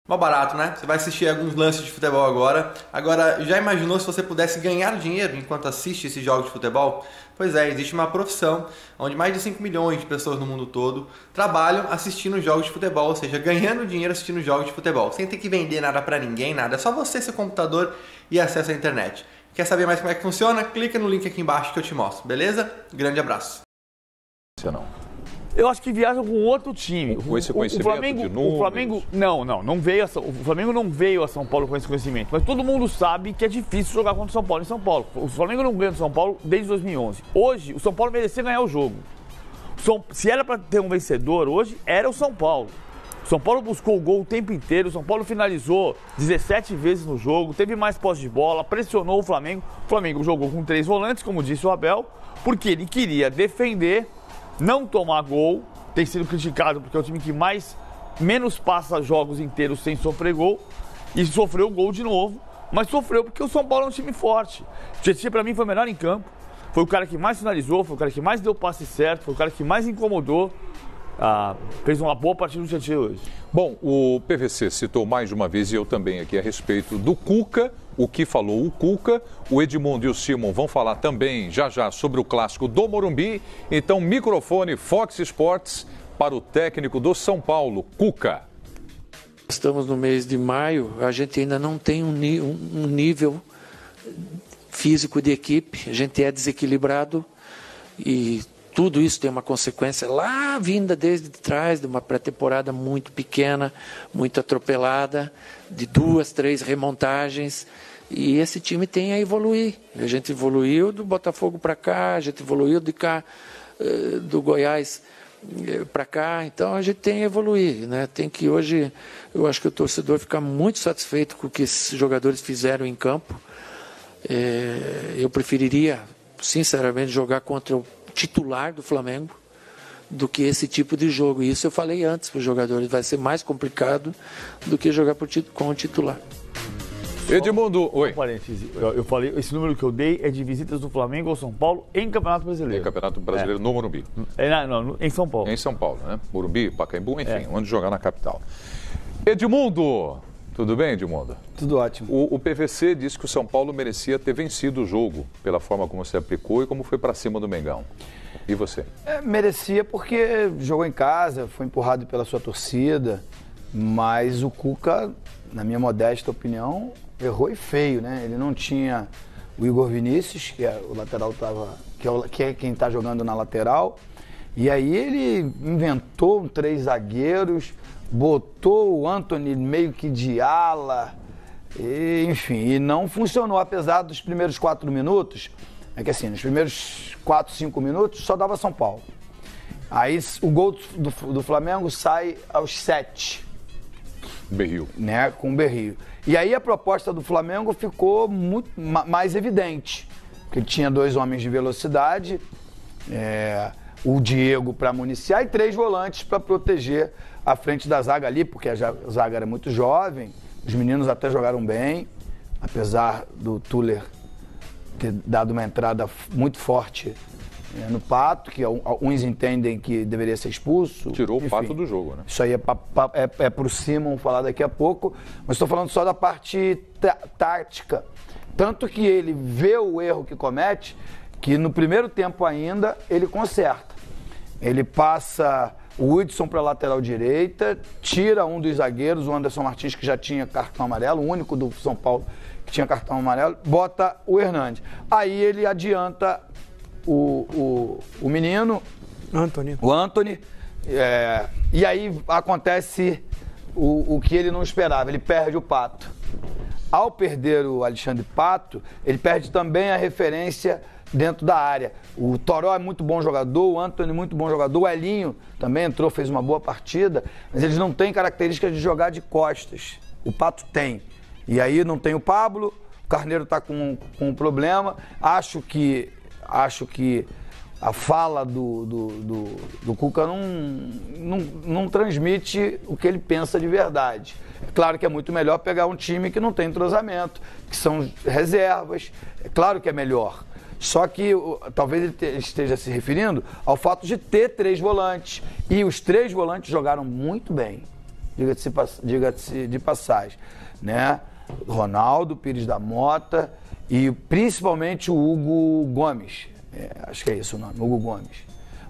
Mó barato, né? Você vai assistir alguns lances de futebol agora. Agora, já imaginou se você pudesse ganhar dinheiro enquanto assiste esses jogos de futebol? Pois é, existe uma profissão onde mais de 5 milhões de pessoas no mundo todo trabalham assistindo jogos de futebol, ou seja, ganhando dinheiro assistindo jogos de futebol, sem ter que vender nada pra ninguém, nada. É só você, seu computador e acesso à internet. Quer saber mais como é que funciona? Clica no link aqui embaixo que eu te mostro, beleza? Grande abraço. Eu acho que viaja com outro time. Com esse conhecimento de números. O Flamengo não veio o Flamengo não veio a São Paulo com esse conhecimento, mas todo mundo sabe que é difícil jogar contra o São Paulo em São Paulo. O Flamengo não ganha do São Paulo desde 2011. Hoje, o São Paulo merecia ganhar o jogo. Se era para ter um vencedor hoje, era o São Paulo. O São Paulo buscou o gol o tempo inteiro, o São Paulo finalizou 17 vezes no jogo, teve mais posse de bola, pressionou o Flamengo. O Flamengo jogou com 3 volantes, como disse o Abel, porque ele queria defender, não tomar gol. Tem sido criticado porque é o time que menos passa jogos inteiros sem sofrer gol, e sofreu gol de novo, mas sofreu porque o São Paulo é um time forte. O Tietchan, para mim, foi o melhor em campo, foi o cara que mais finalizou, foi o cara que mais deu passe certo, foi o cara que mais incomodou. Fez uma boa partida no Tietchan hoje. Bom, o PVC citou mais de uma vez, e eu também aqui, a respeito do Cuca, o que falou o Cuca. O Edmundo e o Simon vão falar também já sobre o clássico do Morumbi. Então, microfone Fox Sports para o técnico do São Paulo, Cuca. Estamos no mês de maio, a gente ainda não tem um nível físico de equipe, a gente é desequilibrado e tudo isso tem uma consequência lá vinda desde trás, de uma pré-temporada muito pequena, muito atropelada, de 2, 3 remontagens. E esse time tem a evoluir. A gente evoluiu do Botafogo para cá, a gente evoluiu de cá, do Goiás para cá. Então a gente tem a evoluir, né? Tem que hoje, eu acho que o torcedor fica muito satisfeito com o que esses jogadores fizeram em campo. Eu preferiria, sinceramente, jogar contra o titular do Flamengo do que esse tipo de jogo. E isso eu falei antes para os jogadores, vai ser mais complicado do que jogar com o titular. Edmundo, oi. Um parêntese, eu falei, esse número que eu dei é de visitas do Flamengo ao São Paulo em Campeonato Brasileiro. Em Campeonato Brasileiro no Morumbi. Não, em São Paulo. Em São Paulo, né? Morumbi, Pacaembu, enfim, onde jogar na capital. Edmundo! Tudo bem, Edmundo? Tudo ótimo. O PVC disse que o São Paulo merecia ter vencido o jogo, pela forma como se aplicou e como foi para cima do Mengão. E você? Merecia porque jogou em casa, foi empurrado pela sua torcida, mas o Cuca, na minha modesta opinião, errou e feio, né? Ele não tinha o Igor Vinícius, que é o lateral que é quem está jogando na lateral, e aí ele inventou 3 zagueiros, botou o Antony meio que de ala, enfim, e não funcionou, apesar dos primeiros 4 minutos, é que assim, nos primeiros 4, 5 minutos só dava São Paulo. Aí o gol do Flamengo sai aos 7. Berril. Né, com o Berril. E aí a proposta do Flamengo ficou muito mais evidente, porque ele tinha 2 homens de velocidade, o Diego para municiar e 3 volantes para proteger a frente da zaga ali, porque a zaga era muito jovem, os meninos até jogaram bem, apesar do Tuller ter dado uma entrada muito forte no Pato, que uns entendem que deveria ser expulso. Tirou enfim, o Pato do jogo, né? Isso aí é pro Simon falar daqui a pouco, mas estou falando só da parte tática. Tanto que ele vê o erro que comete, que no primeiro tempo ainda ele conserta. Ele passa o Hudson para a lateral direita, tira um dos zagueiros, o Anderson Martins, que já tinha cartão amarelo, o único do São Paulo que tinha cartão amarelo, bota o Hernandes. Aí ele adianta o menino, o Antony, e aí acontece o que ele não esperava, ele perde o Pato. Ao perder o Alexandre Pato, ele perde também a referência dentro da área. O Toró é muito bom jogador, o Antony muito bom jogador, o Elinho também entrou, fez uma boa partida, mas eles não têm características de jogar de costas. O Pato tem. E aí não tem o Pablo, o Carneiro está com um problema. Acho que a fala do Cuca não transmite o que ele pensa de verdade. É claro que é muito melhor pegar um time que não tem entrosamento, que são reservas. É claro que é melhor. Só que talvez ele esteja se referindo ao fato de ter 3 volantes. E os 3 volantes jogaram muito bem. diga-se de passagem, né? Ronaldo, Pires da Mota e principalmente o Hugo Gomes. Acho que é isso o nome, Hugo Gomes.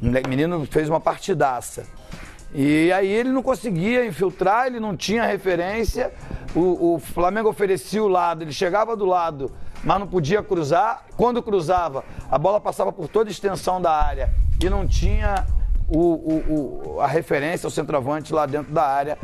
O menino fez uma partidaça. E aí ele não conseguia infiltrar, ele não tinha referência. O Flamengo oferecia o lado, ele chegava do lado, mas não podia cruzar. Quando cruzava, a bola passava por toda a extensão da área e não tinha a referência, o centroavante lá dentro da área.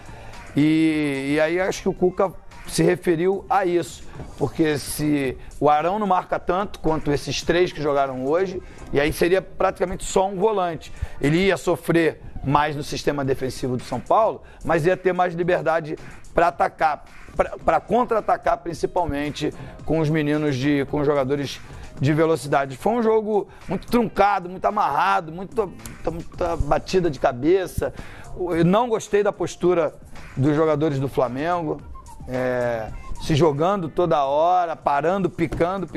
E aí acho que o Cuca se referiu a isso, porque se o Arão não marca tanto quanto esses 3 que jogaram hoje, e aí seria praticamente só um volante. Ele ia sofrer mais no sistema defensivo do São Paulo, mas ia ter mais liberdade para atacar, para contra-atacar principalmente com os meninos, com os jogadores de velocidade. Foi um jogo muito truncado, muito amarrado, muita batida de cabeça. Eu não gostei da postura dos jogadores do Flamengo. Se jogando toda hora, parando, picando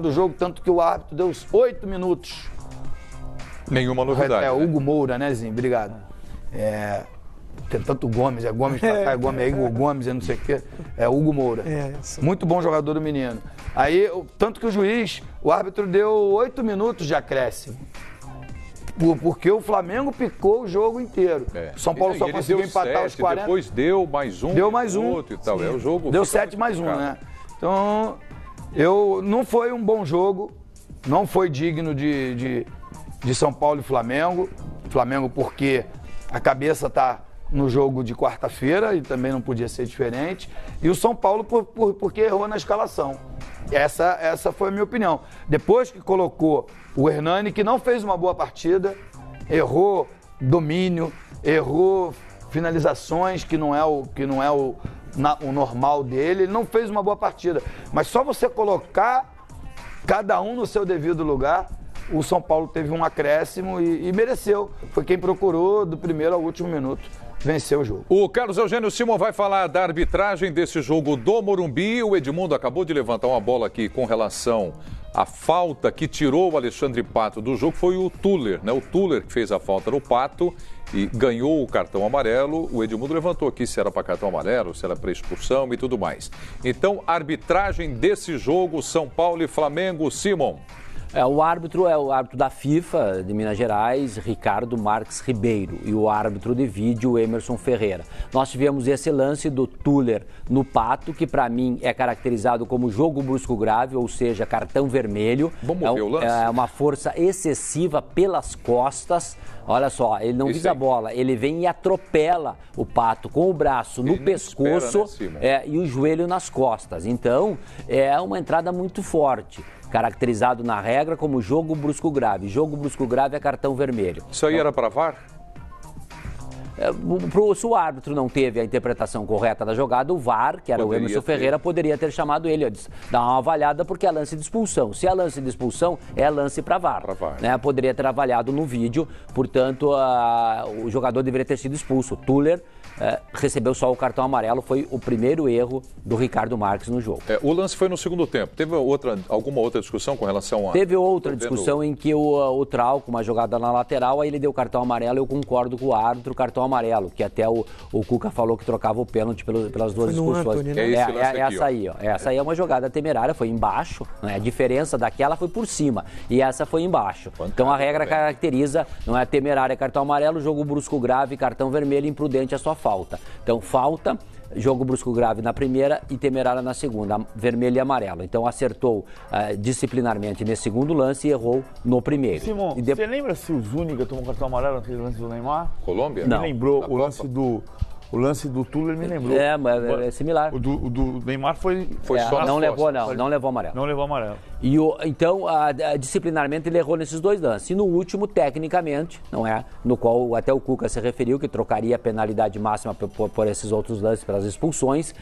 o jogo, tanto que o árbitro deu os 8 minutos. Nenhuma novidade. Hugo Moura, né, Zinho? Obrigado. Tem tanto Gomes, Gomes pra cá, Gomes, Igor Gomes, não sei o quê. É Hugo Moura. Muito bom jogador do menino. Aí, tanto que o árbitro deu 8 minutos de acréscimo. Porque o Flamengo picou o jogo inteiro. O São Paulo só conseguiu empatar os 40. Depois deu mais um. Deu mais um. E tal. O jogo deu 7 mais 1, né? Então, não foi um bom jogo. Não foi digno de São Paulo e Flamengo. Flamengo porque a cabeça está no jogo de quarta-feira e também não podia ser diferente. E o São Paulo porque errou na escalação. Essa foi a minha opinião. Depois que colocou o Hernani, que não fez uma boa partida, errou domínio, errou finalizações, que não é o normal dele, ele não fez uma boa partida. Mas só você colocar cada um no seu devido lugar, o São Paulo teve um acréscimo e mereceu. Foi quem procurou, do primeiro ao último minuto, vencer o jogo. O Carlos Eugênio Simon vai falar da arbitragem desse jogo do Morumbi. O Edmundo acabou de levantar uma bola aqui com relação à falta que tirou o Alexandre Pato do jogo. Foi o Tuller, né? O Tuller que fez a falta no Pato e ganhou o cartão amarelo. O Edmundo levantou aqui se era para cartão amarelo, se era para expulsão e tudo mais. Então, arbitragem desse jogo, São Paulo e Flamengo, Simon. O árbitro é o árbitro da FIFA de Minas Gerais, Ricardo Marques Ribeiro, e o árbitro de vídeo, Emerson Ferreira. Nós tivemos esse lance do Tuller no Pato, que para mim é caracterizado como jogo brusco grave, ou seja, cartão vermelho. Vamos ver o lance? É uma força excessiva pelas costas. Olha só, ele não visa a bola, ele vem e atropela o Pato com o braço no pescoço, espera, né, e o joelho nas costas. Então, é uma entrada muito forte. Caracterizado na regra como jogo brusco grave. Jogo brusco grave é cartão vermelho. Isso aí era para VAR? Se o árbitro não teve a interpretação correta da jogada, o VAR, que era o Emerson Ferreira, poderia ter chamado ele, dar uma avaliada, porque é lance de expulsão. Se é lance de expulsão, é lance para VAR. Né? Poderia ter avaliado no vídeo, portanto, o jogador deveria ter sido expulso. O Tuller recebeu só o cartão amarelo, foi o primeiro erro do Ricardo Marques no jogo. O lance foi no segundo tempo. Teve alguma outra discussão com relação a... Teve outra discussão em que o Trauco, uma jogada na lateral, aí ele deu cartão amarelo. Eu concordo com o árbitro, cartão amarelo, que até o Cuca falou que trocava o pênalti pelas duas expulsões. Antônio, né? Essa aí é uma jogada temerária, foi embaixo, né? A diferença daquela foi por cima e essa foi embaixo. Então a regra caracteriza, não é temerária, cartão amarelo, jogo brusco grave, cartão vermelho, imprudente é só falta. Então falta, jogo brusco grave na primeira e temerária na segunda, vermelho e amarelo. Então acertou disciplinarmente nesse segundo lance e errou no primeiro. Simon, você lembra se o Zúñiga tomou cartão amarelo naquele lance do Neymar? Colômbia? Não. Me lembrou o lance do Tuller, me lembrou. Mas é similar. O do Neymar foi só não levou amarelo. Não levou amarelo. Então, disciplinarmente, ele errou nesses dois lances. E no último, tecnicamente, não é? No qual até o Cuca se referiu, que trocaria a penalidade máxima por esses outros lances, pelas expulsões.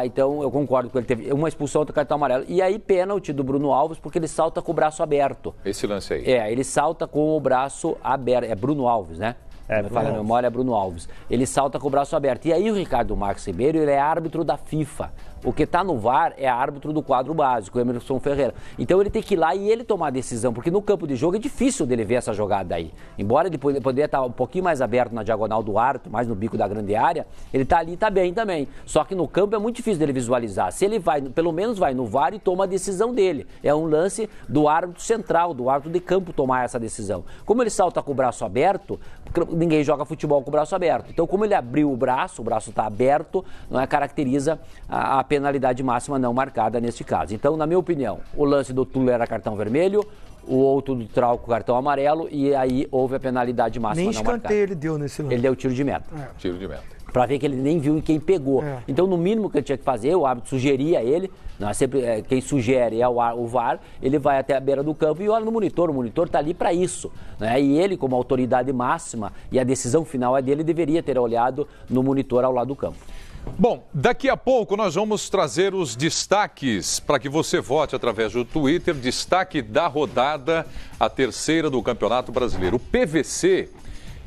Então, eu concordo com ele. Teve uma expulsão, outro cartão amarelo. E aí, pênalti do Bruno Alves, porque ele salta com o braço aberto. Esse lance aí. Ele salta com o braço aberto. É Bruno Alves, né? me falha a memória, é Bruno Alves. Ele salta com o braço aberto. E aí o Ricardo Marques Ribeiro, ele é árbitro da FIFA. O que está no VAR é árbitro do quadro básico, o Emerson Ferreira. Então ele tem que ir lá e ele tomar a decisão, porque no campo de jogo é difícil dele ver essa jogada aí. Embora ele poderia estar um pouquinho mais aberto na diagonal do árbitro, mais no bico da grande área, ele está ali e está bem também. Só que no campo é muito difícil dele visualizar. Se ele vai, pelo menos vai no VAR e toma a decisão dele. É um lance do árbitro central, do árbitro de campo tomar essa decisão. Como ele salta com o braço aberto, ninguém joga futebol com o braço aberto. Então, como ele abriu o braço está aberto, não é, caracteriza a penalidade máxima não marcada neste caso. Então, na minha opinião, o lance do Tuller era cartão vermelho, o outro do Trauco cartão amarelo, e aí houve a penalidade máxima não marcada. Nem escanteio ele deu nesse lance. Ele deu tiro de meta. Tiro de meta. Para ver que ele nem viu em quem pegou. Então, no mínimo que ele tinha que fazer, o árbitro sugeria a ele, não é sempre quem sugere é o VAR, ele vai até a beira do campo e olha no monitor. O monitor está ali para isso. Né? E ele, como autoridade máxima, e a decisão final é dele, deveria ter olhado no monitor ao lado do campo. Bom, daqui a pouco nós vamos trazer os destaques para que você vote através do Twitter. Destaque da rodada, a terceira do Campeonato Brasileiro. O PVC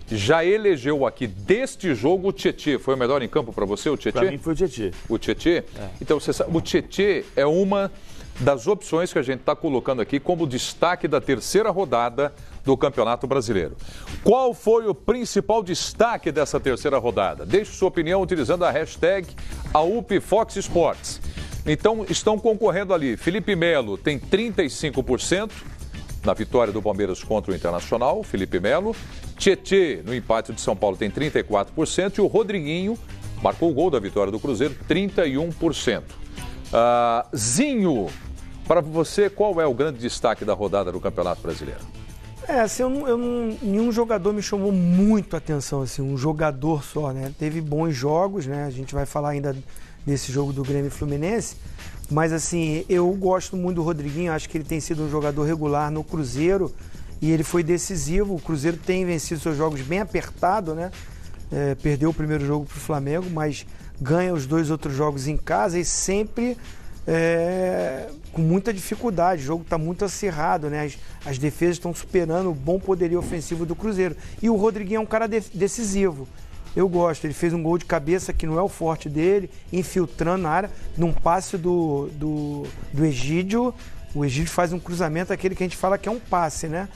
já elegeu aqui deste jogo o Tietê. Foi o melhor em campo para você, o Tietê? Para mim foi o Tietê. O Tietê? Então, você sabe, o Tietê é uma das opções que a gente está colocando aqui como destaque da terceira rodada do Campeonato Brasileiro. Qual foi o principal destaque dessa terceira rodada? Deixe sua opinião utilizando a hashtag #AUPFoxSports. Então, estão concorrendo ali. Felipe Melo tem 35% na vitória do Palmeiras contra o Internacional, Felipe Melo. Tietê, no empate de São Paulo, tem 34%. E o Rodriguinho marcou o gol da vitória do Cruzeiro, 31%. Zinho, para você, qual é o grande destaque da rodada do Campeonato Brasileiro? Assim, nenhum jogador me chamou muito a atenção, assim, um jogador só, né? Teve bons jogos, né? A gente vai falar ainda desse jogo do Grêmio Fluminense, mas assim, eu gosto muito do Rodriguinho, acho que ele tem sido um jogador regular no Cruzeiro e ele foi decisivo. O Cruzeiro tem vencido seus jogos bem apertado, né? Perdeu o primeiro jogo para o Flamengo, mas ganha os 2 outros jogos em casa e sempre com muita dificuldade. O jogo está muito acirrado, né? As defesas estão superando o bom poderio ofensivo do Cruzeiro. E o Rodriguinho é um cara decisivo. Eu gosto. Ele fez um gol de cabeça que não é o forte dele, infiltrando na área, num passe do Egídio. O Egídio faz um cruzamento, aquele que a gente fala que é um passe, né?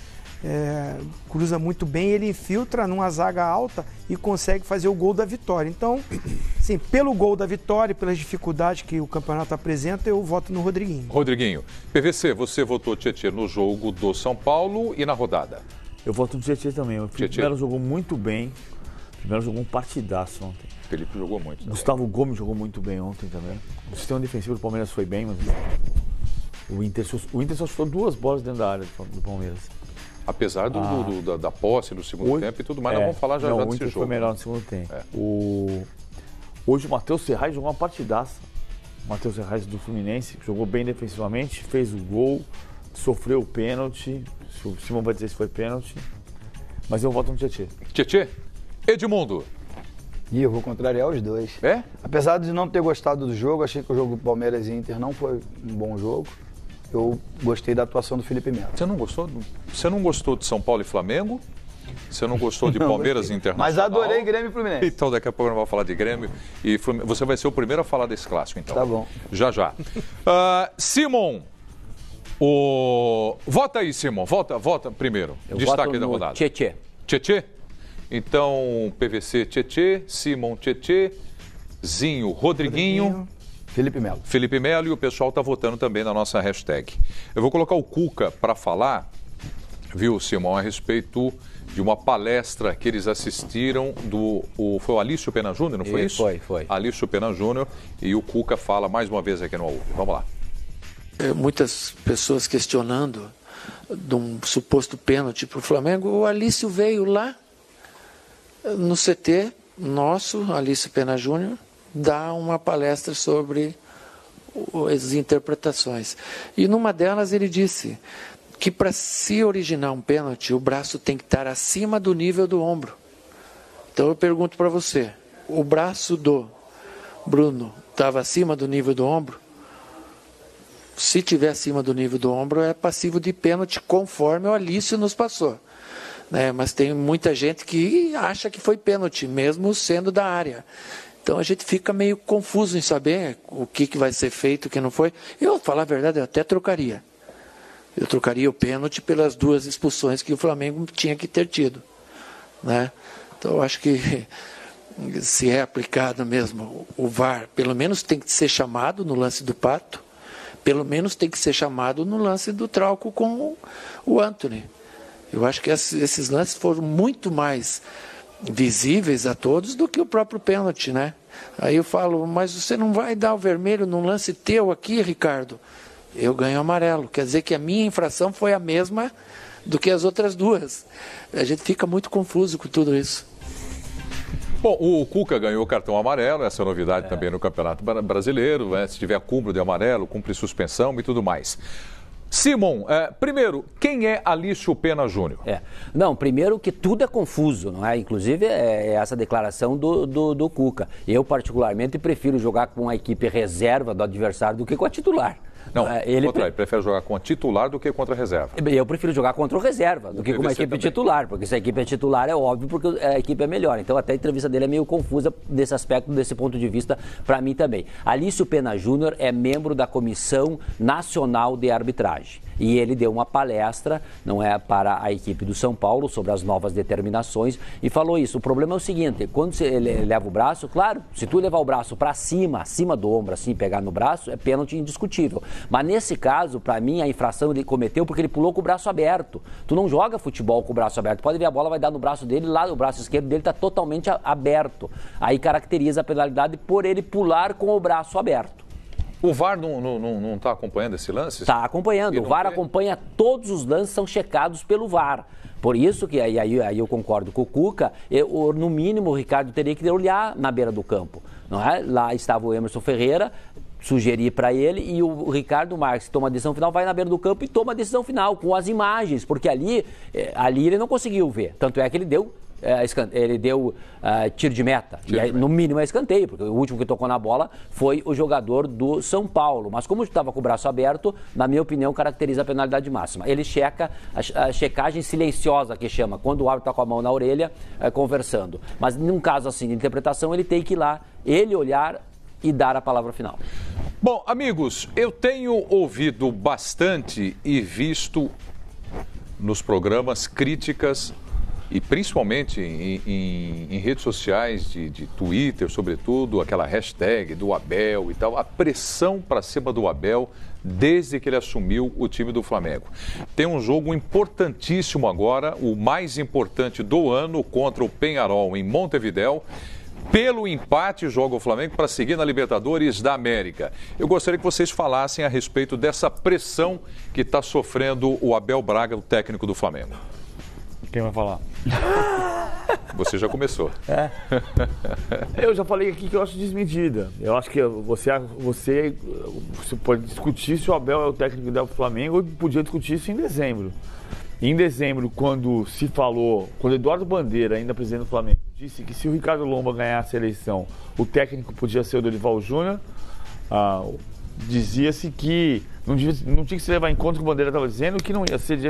Cruza muito bem, ele infiltra numa zaga alta e consegue fazer o gol da vitória. Então, sim, pelo gol da vitória e pelas dificuldades que o campeonato apresenta, eu voto no Rodriguinho. Rodriguinho, PVC, você votou Tietê no jogo do São Paulo e na rodada? Eu voto no Tietê também. O Felipe Melo jogou muito bem. O Felipe Melo jogou um partidaço ontem. O Felipe jogou muito. Né? Gustavo Gomes jogou muito bem ontem também. O sistema defensivo do Palmeiras foi bem, mas o Inter só chutou 2 bolas dentro da área do Palmeiras. Apesar da posse no segundo tempo e tudo mais, nós vamos falar já desse jogo. O Inter foi melhor no segundo tempo. Hoje o Matheus Ferraz jogou uma partidaça. O Matheus Ferraz do Fluminense jogou bem defensivamente, fez o gol, sofreu o pênalti. O Simão vai dizer se foi pênalti. Mas eu voto no Tietê. Tietê? Edmundo? E eu vou contrariar os dois. Apesar de não ter gostado do jogo, achei que o jogo do Palmeiras e Inter não foi um bom jogo. Eu gostei da atuação do Felipe Melo. Você não gostou de São Paulo e Flamengo? Você não gostou de Palmeiras e Internacional? Mas adorei Grêmio e Fluminense. Então daqui a pouco nós vamos falar de Grêmio e Fluminense. Você vai ser o primeiro a falar desse clássico, então. Tá bom. Já. Simon, vota aí, Simon. Vota primeiro. Eu destaque voto da no rodada. Tietê. Então, PVC, Tietê, Simon, Tietê, Zinho, Rodriguinho. Felipe Melo, e o pessoal está votando também na nossa hashtag. Eu vou colocar o Cuca para falar, viu, Simão, a respeito de uma palestra que eles assistiram foi o Alício Pena Júnior, não foi isso? Foi. Alício Pena Júnior, e o Cuca fala mais uma vez aqui no AUP. Vamos lá. Muitas pessoas questionando de um suposto pênalti para o Flamengo. O Alício veio lá no CT nosso, Alício Pena Júnior, dá uma palestra sobre as interpretações. E numa delas ele disse que para se originar um pênalti, o braço tem que estar acima do nível do ombro. Então eu pergunto para você, o braço do Bruno estava acima do nível do ombro? Se estiver acima do nível do ombro, é passivo de pênalti, conforme o Alício nos passou. né? Mas tem muita gente que acha que foi pênalti, mesmo sendo da área. Então a gente fica meio confuso em saber o que vai ser feito, o que não foi. Eu, falar a verdade, eu até trocaria. Eu trocaria o pênalti pelas 2 expulsões que o Flamengo tinha que ter tido, né? Então eu acho que se é aplicado mesmo o VAR, pelo menos tem que ser chamado no lance do Pato, pelo menos tem que ser chamado no lance do Trauco com o Antony. Eu acho que esses lances foram muito mais visíveis a todos do que o próprio pênalti, né? Aí eu falo, mas você não vai dar o vermelho num lance teu aqui, Ricardo? Eu ganho amarelo. Quer dizer que a minha infração foi a mesma do que as outras 2. A gente fica muito confuso com tudo isso. Bom, o Cuca ganhou o cartão amarelo, essa é a novidade também no Campeonato Brasileiro, né? Se tiver acúmulo de amarelo, cumpre suspensão e tudo mais. Simon, primeiro, quem é Alício Pena Júnior? Não, primeiro que tudo é confuso, não é? Inclusive essa declaração do Cuca. Eu, particularmente, prefiro jogar com a equipe reserva do adversário do que com a titular. Não, ele prefere jogar com a titular do que contra a reserva. Eu prefiro jogar contra o reserva do que com uma equipe titular, porque se a equipe é titular é óbvio porque a equipe é melhor. Então até a entrevista dele é meio confusa desse aspecto, desse ponto de vista, para mim também. Alício Pena Júnior é membro da Comissão Nacional de Arbitragem. E ele deu uma palestra, não é, para a equipe do São Paulo sobre as novas determinações e falou isso. O problema é o seguinte, quando você leva o braço, claro, se tu levar o braço para cima, acima do ombro, assim, pegar no braço, é pênalti indiscutível. Mas nesse caso, para mim, a infração ele cometeu porque ele pulou com o braço aberto. Tu não joga futebol com o braço aberto. Pode ver, a bola vai dar no braço dele, lá o braço esquerdo dele está totalmente aberto. Aí caracteriza a penalidade por ele pular com o braço aberto. O VAR não está acompanhando esse lance? Está acompanhando. O VAR acompanha todos os lances, são checados pelo VAR. Por isso que aí eu concordo com o Cuca, no mínimo o Ricardo teria que olhar na beira do campo. Não é? Lá estava o Emerson Ferreira, sugerir para ele, e o Ricardo Marques toma a decisão final, vai na beira do campo e toma a decisão final com as imagens, porque ali ele não conseguiu ver. Tanto é que ele deu tiro de meta, e aí, no mínimo é escanteio, porque o último que tocou na bola foi o jogador do São Paulo, mas como estava com o braço aberto, na minha opinião caracteriza a penalidade máxima. Ele checa a checagem silenciosa, que chama, quando o árbitro está com a mão na orelha conversando, mas num caso assim de interpretação ele tem que ir lá, ele olhar e dar a palavra final. Bom, amigos, eu tenho ouvido bastante e visto nos programas críticas e principalmente em redes sociais, de Twitter, sobretudo, aquela hashtag do Abel e tal, a pressão para cima do Abel desde que ele assumiu o time do Flamengo. Tem um jogo importantíssimo agora, o mais importante do ano, contra o Peñarol em Montevidéu. Pelo empate, joga o Flamengo para seguir na Libertadores da América. Eu gostaria que vocês falassem a respeito dessa pressão que está sofrendo o Abel Braga, o técnico do Flamengo. Quem vai falar? Você já começou. Eu já falei aqui que eu acho desmedida. Eu acho que você pode discutir se o Abel é o técnico do Flamengo, ou podia discutir isso em dezembro. Em dezembro, quando se falou, quando Eduardo Bandeira, ainda presidente do Flamengo, disse que se o Ricardo Lomba ganhasse a eleição, o técnico podia ser o Dorival Júnior, dizia-se que não tinha que se levar em conta o que o Bandeira estava dizendo, que não ia ser de